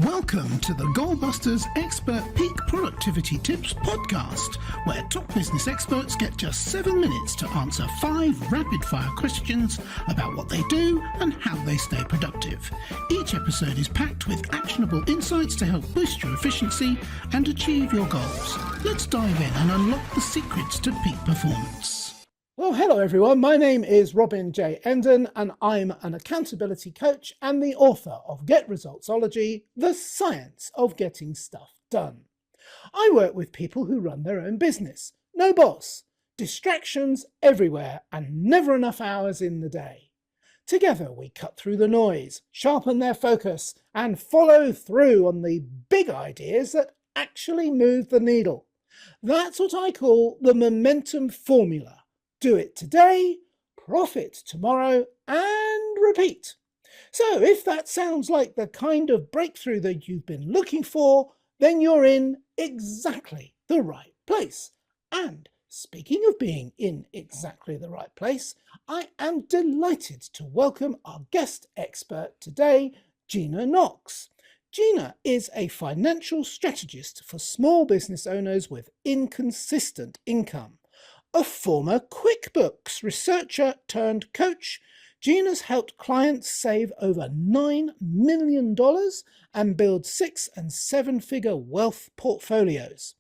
Welcome to the Goalbusters Expert Peak Productivity Tips podcast, where top business experts get just 7 minutes to answer 5 rapid-fire questions about what they do and how they stay productive. Each episode is packed with actionable insights to help boost your efficiency and achieve your goals. Let's dive in and unlock the secrets to peak performance. Well, hello everyone. My name is Robin J. Endon and I'm an accountability coach and the author of Get Resultsology, the science of getting stuff done. I work with people who run their own business. No boss, distractions everywhere and never enough hours in the day. Together we cut through the noise, sharpen their focus and follow through on the big ideas that actually move the needle. That's what I call the momentum formula. Do it today, profit tomorrow, and repeat. So if that sounds like the kind of breakthrough that you've been looking for, then you're in exactly the right place. And speaking of being in exactly the right place, I am delighted to welcome our guest expert today, Gina Knox. Gina is a financial strategist for small business owners with inconsistent income. A former QuickBooks researcher turned coach, Gina's helped clients save over $9 million and build 6- and 7-figure wealth portfolios.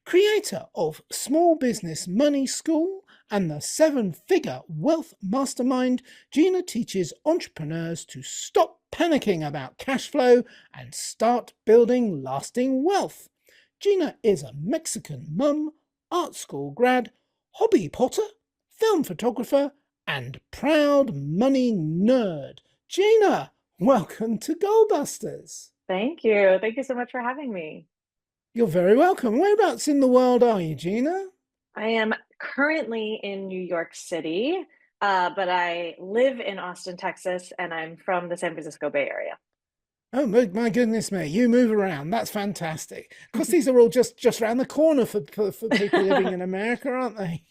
Creator of Small Business Money School and the 7-figure Wealth Mastermind, Gina teaches entrepreneurs to stop panicking about cash flow and start building lasting wealth. Gina is a Mexican mum, art school grad, hobby potter, film photographer, and proud money nerd. Gina, welcome to Goalbusters. Thank you. Thank you so much for having me. You're very welcome. Whereabouts in the world are you, Gina? I am currently in New York City, but I live in Austin, Texas, and I'm from the San Francisco Bay Area. Oh my goodness me, you move around. That's fantastic. Because these are all just around the corner for people living in America, aren't they?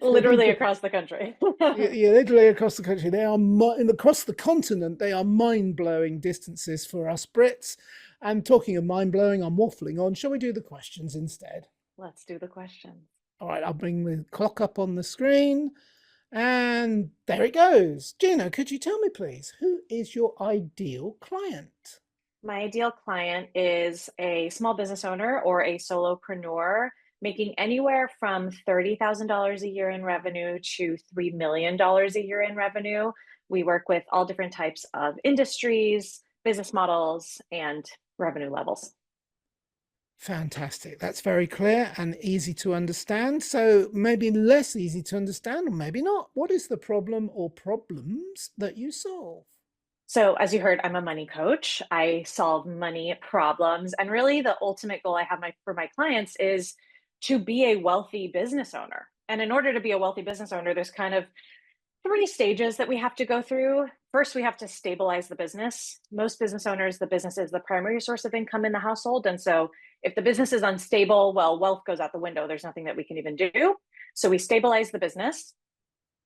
Literally across the country. Yeah, literally across the country. They are across the continent. They are mind-blowing distances for us Brits. And talking of mind-blowing, I'm waffling on. Shall we do the questions instead? Let's do the questions. All right, I'll bring the clock up on the screen. And there it goes. Gina, could you tell me, please, who is your ideal client? My ideal client is a small business owner or a solopreneur making anywhere from $30,000 a year in revenue to $3 million a year in revenue. We work with all different types of industries, business models, and revenue levels. Fantastic. That's very clear and easy to understand. So maybe less easy to understand, or maybe not. What is the problem or problems that you solve? So as you heard, I'm a money coach. I solve money problems. And really the ultimate goal I have for my clients is to be a wealthy business owner. And in order to be a wealthy business owner, there's kind of 3 stages that we have to go through. First, we have to stabilize the business. Most business owners, the business is the primary source of income in the household. And so if the business is unstable, well, wealth goes out the window. There's nothing that we can even do. So we stabilize the business.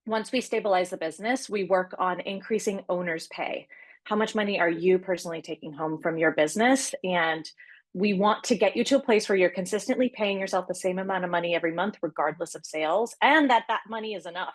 Once we stabilize the business, we work on increasing owner's pay. How much money are you personally taking home from your business? And we want to get you to a place where you're consistently paying yourself the same amount of money every month, regardless of sales, and that money is enough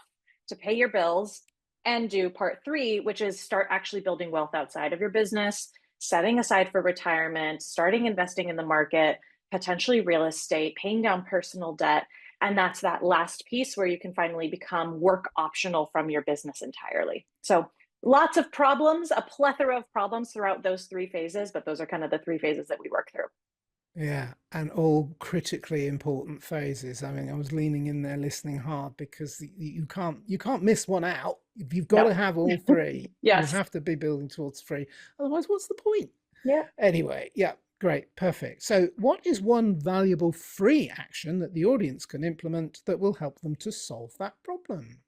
to pay your bills and do part 3, which is start actually building wealth outside of your business, setting aside for retirement, starting investing in the market, potentially real estate, paying down personal debt. And that's that last piece where you can finally become work optional from your business entirely. So lots of problems, a plethora of problems throughout those 3 phases, but those are kind of the 3 phases that we work through. Yeah, and all critically important phases. I mean, I was leaning in there listening hard because you can't miss one out. You've got to have all 3. Yes. You have to be building towards 3. Otherwise, what's the point? Yeah. Anyway, yeah, great, perfect. So what is one valuable free action that the audience can implement that will help them to solve that problem?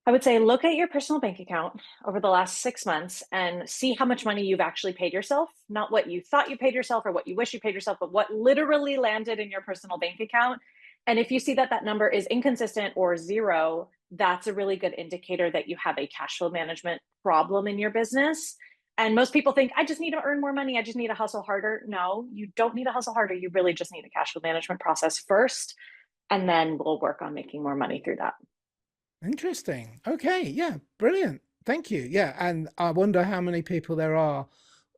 I would say look at your personal bank account over the last 6 months and see how much money you've actually paid yourself, not what you thought you paid yourself or what you wish you paid yourself, but what literally landed in your personal bank account. And if you see that that number is inconsistent or 0, that's a really good indicator that you have a cash flow management problem in your business. And most people think, I just need to earn more money. I just need to hustle harder. No, you don't need to hustle harder. You really just need a cash flow management process first. And then we'll work on making more money through that. Interesting. Okay. Yeah. Brilliant. Thank you. Yeah. And I wonder how many people there are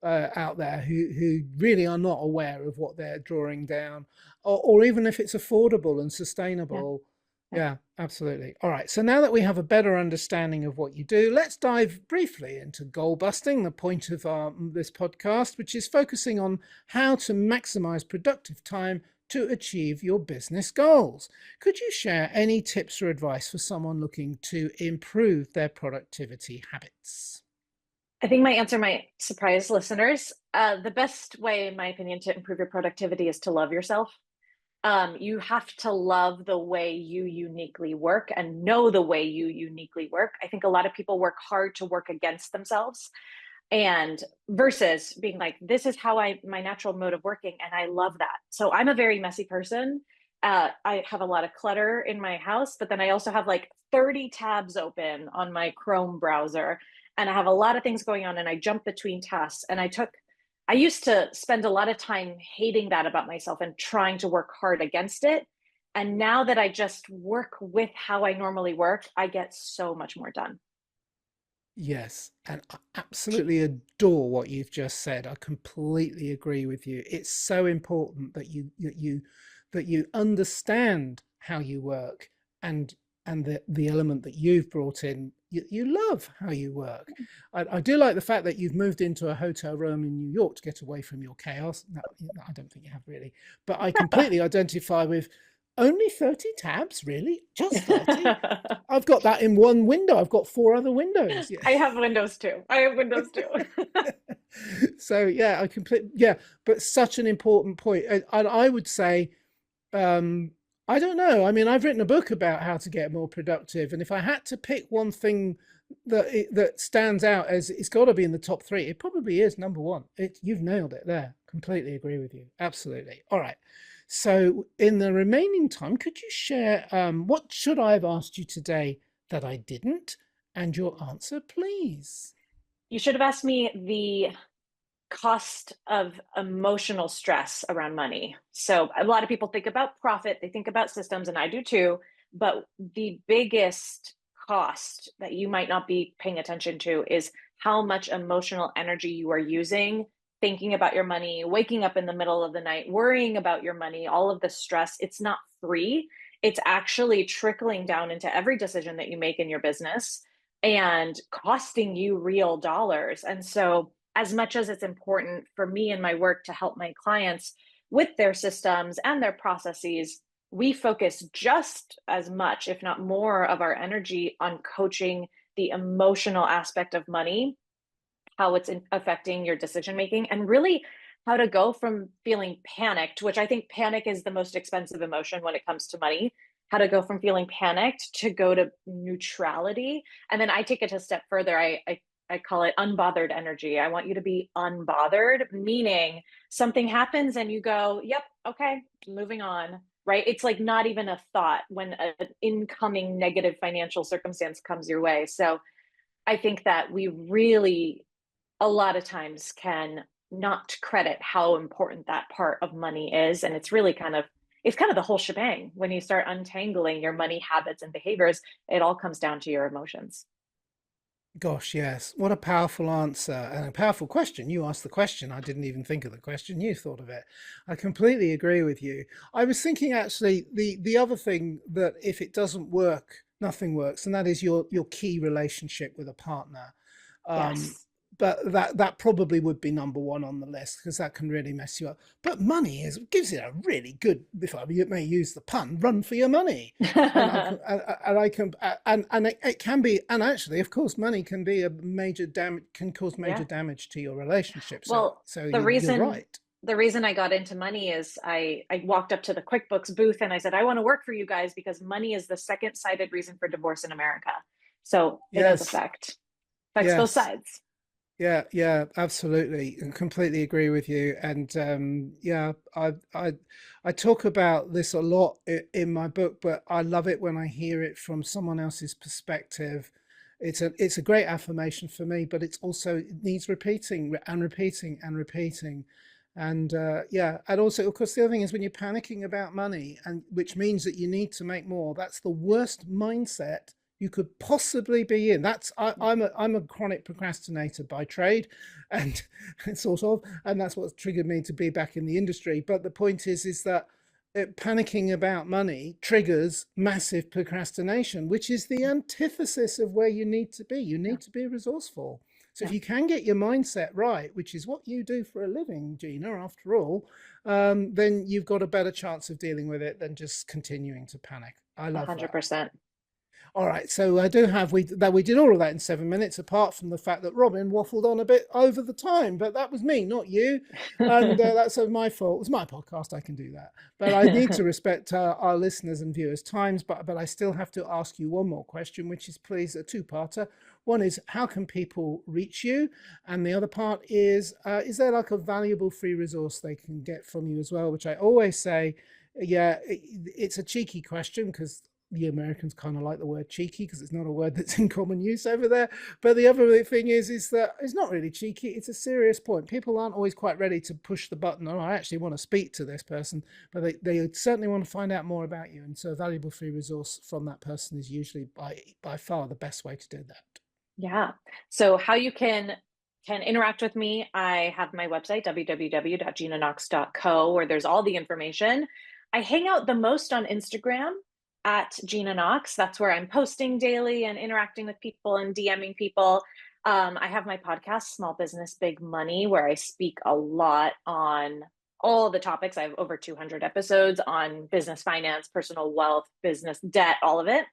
out there who really are not aware of what they're drawing down, or even if it's affordable and Yeah. sustainable. Yeah. Yeah, absolutely. All right. So now that we have a better understanding of what you do, let's dive briefly into goal busting, the point of this podcast, which is focusing on how to maximize productive time to achieve your business goals. Could you share any tips or advice for someone looking to improve their productivity habits? I think my answer might surprise listeners. The best way, in my opinion, to improve your productivity is to love yourself. You have to love the way you uniquely work and know the way you uniquely work. I think a lot of people work hard to work against themselves, and versus being like, this is how my natural mode of working, and I love that. So I'm a very messy person. I have a lot of clutter in my house, but then I also have like 30 tabs open on my Chrome browser, and I have a lot of things going on, and I jump between tasks. And I used to spend a lot of time hating that about myself and trying to work hard against it. And now that I just work with how I normally work, I get so much more done. Yes, and I absolutely adore what you've just said. I completely agree with you. It's so important that you understand how you work, and the element that you've brought in. You love how you work. I do like the fact that you've moved into a hotel room in New York to get away from your chaos. No, I don't think you have really, but I completely identify with only 30 tabs, really? Just 30? I've got that in one window. I've got 4 other windows. Yeah. I have windows too. I have windows too. So yeah, yeah, but such an important point. And I would say, I don't know. I mean, I've written a book about how to get more productive, and if I had to pick one thing that stands out as it's got to be in the top 3, it probably is number 1. You've nailed it there. Completely agree with you. Absolutely. All right. So in the remaining time, could you share what should I have asked you today that I didn't, and your answer, please? You should have asked me the cost of emotional stress around money. So a lot of people think about profit, they think about systems, and I do too. But the biggest cost that you might not be paying attention to is how much emotional energy you are using thinking about your money, waking up in the middle of the night, worrying about your money, all of the stress. It's not free. It's actually trickling down into every decision that you make in your business and costing you real dollars. And so, as much as it's important for me and my work to help my clients with their systems and their processes, we focus just as much, if not more, of our energy on coaching the emotional aspect of money, how it's affecting your decision making, and really how to go from feeling panicked, which I think panic is the most expensive emotion when it comes to money, how to go from feeling panicked to go to neutrality. And then I take it a step further. I call it unbothered energy. I want you to be unbothered, meaning something happens and you go, yep, okay, moving on, right? It's like not even a thought when an incoming negative financial circumstance comes your way. So I think that we really, a lot of times, can not credit how important that part of money is. And it's kind of the whole shebang. When you start untangling your money habits and behaviors, it all comes down to your emotions. Gosh, yes. What a powerful answer and a powerful question. You asked the question. I didn't even think of the question. You thought of it. I completely agree with you. I was thinking actually the other thing that if it doesn't work, nothing works, and that is your key relationship with a partner. Um, Yes. but that probably would be number 1 on the list because that can really mess you up. But money gives it a really good, if I may use the pun, run for your money. And it can be, and actually, of course, money can be a major damage, can cause major Yeah. damage to your relationship. So Well, so the you're reason right. the reason I got into money is I walked up to the QuickBooks booth and I said, I want to work for you guys because money is the second cited reason for divorce in America. So it does Yes, affects both yes. sides. Yeah, absolutely, and completely agree with you. And yeah, I talk about this a lot in my book, but I love it when I hear it from someone else's perspective. it's a great affirmation for me, but it needs repeating and repeating and repeating. And and also, of course, the other thing is when you're panicking about money, and which means that you need to make more, that's the worst mindset you could possibly be in. I'm a chronic procrastinator by trade, and sort of, and that's what's triggered me to be back in the industry. But the point is that panicking about money triggers massive procrastination, which is the antithesis of where you need to be. You need to be resourceful. So if you can get your mindset right, which is what you do for a living, Gina, after all, then you've got a better chance of dealing with it than just continuing to panic. I love 100%. that. All right, so I do have, we did all of that in 7 minutes, apart from the fact that Robin waffled on a bit over the time, but that was me, not you. And that's my fault. It's my podcast, I can do that. But I need to respect our listeners and viewers' times, but I still have to ask you one more question, which is please a two-parter. One is, how can people reach you? And the other part is there like a valuable free resource they can get from you as well? Which I always say, it's a cheeky question because the Americans kind of like the word cheeky because it's not a word that's in common use over there. But the other thing is that it's not really cheeky. It's a serious point. People aren't always quite ready to push the button. Oh, I actually want to speak to this person, but they certainly want to find out more about you. And so a valuable free resource from that person is usually by far the best way to do that. Yeah. So how you can interact with me, I have my website, www.ginaknox.co, where there's all the information. I hang out the most on Instagram at Gina Knox. That's where I'm posting daily and interacting with people and DMing people. I have my podcast, Small Business, Big Money, where I speak a lot on all the topics. I have over 200 episodes on business finance, personal wealth, business debt, all of it.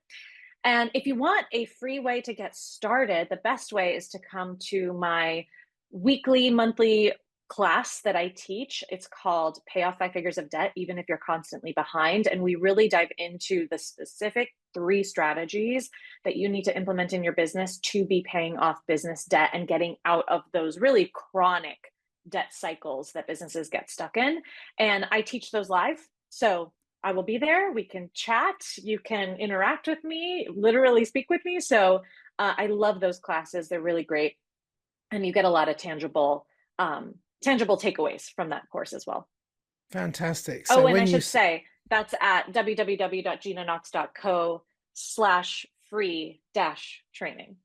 And if you want a free way to get started, the best way is to come to my weekly, monthly class that I teach. It's called Pay Off 5 Figures of Debt, Even If You're Constantly Behind. And we really dive into the specific 3 strategies that you need to implement in your business to be paying off business debt and getting out of those really chronic debt cycles that businesses get stuck in. And I teach those live. So I will be there. We can chat. You can interact with me, literally speak with me. So I love those classes. They're really great. And you get a lot of tangible takeaways from that course as well. Fantastic. So and I should say that's at www.ginaknox.co/free-training.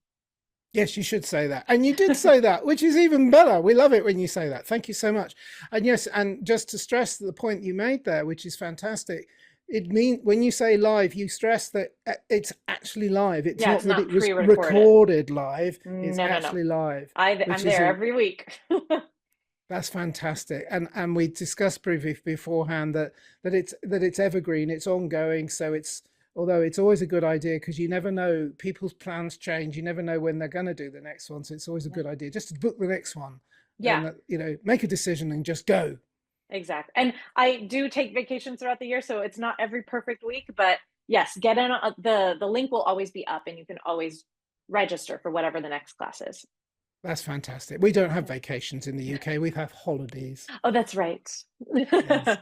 Yes, you should say that. And you did say that, which is even better. We love it when you say that. Thank you so much. And yes, and just to stress the point you made there, which is fantastic, it means when you say live, you stress that it's actually live. It's not that it was recorded live. It's actually live. I'm there every week. That's fantastic. And we discussed briefly beforehand that it's evergreen, it's ongoing. So although it's always a good idea because you never know, people's plans change. You never know when they're going to do the next one. So it's always a good idea just to book the next one. Yeah. And, make a decision and just go. Exactly. And I do take vacations throughout the year, so it's not every perfect week, but yes, get in. The link will always be up and you can always register for whatever the next class is. That's fantastic. We don't have vacations in the UK. We have holidays. Oh, that's right. Yes.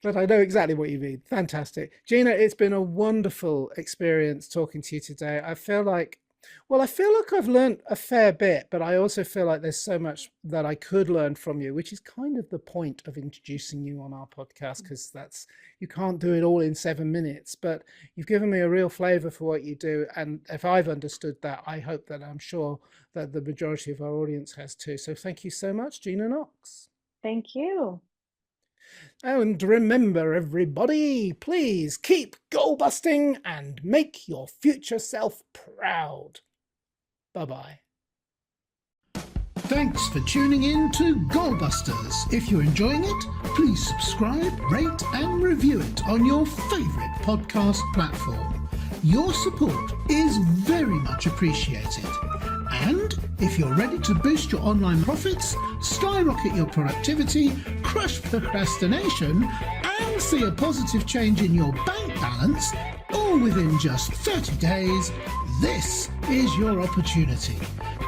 But I know exactly what you mean. Fantastic. Gina, it's been a wonderful experience talking to you today. I feel like I've learned a fair bit, but I also feel like there's so much that I could learn from you, which is kind of the point of introducing you on our podcast, because you can't do it all in 7 minutes, but you've given me a real flavor for what you do. And if I've understood that, I hope that I'm sure that the majority of our audience has too. So thank you so much, Gina Knox. Thank you. And remember, everybody, please keep goal busting and make your future self proud. Bye-bye. Thanks for tuning in to Goalbusters. If you're enjoying it, please subscribe, rate and review it on your favourite podcast platform. Your support is very much appreciated. And if you're ready to boost your online profits, skyrocket your productivity, crush procrastination, and see a positive change in your bank balance, all within just 30 days, this is your opportunity.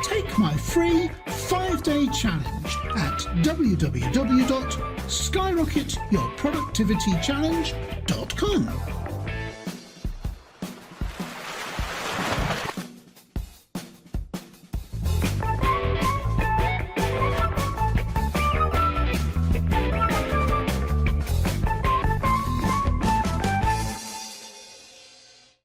Take my free 5-day challenge at www.skyrocketyourproductivitychallenge.com.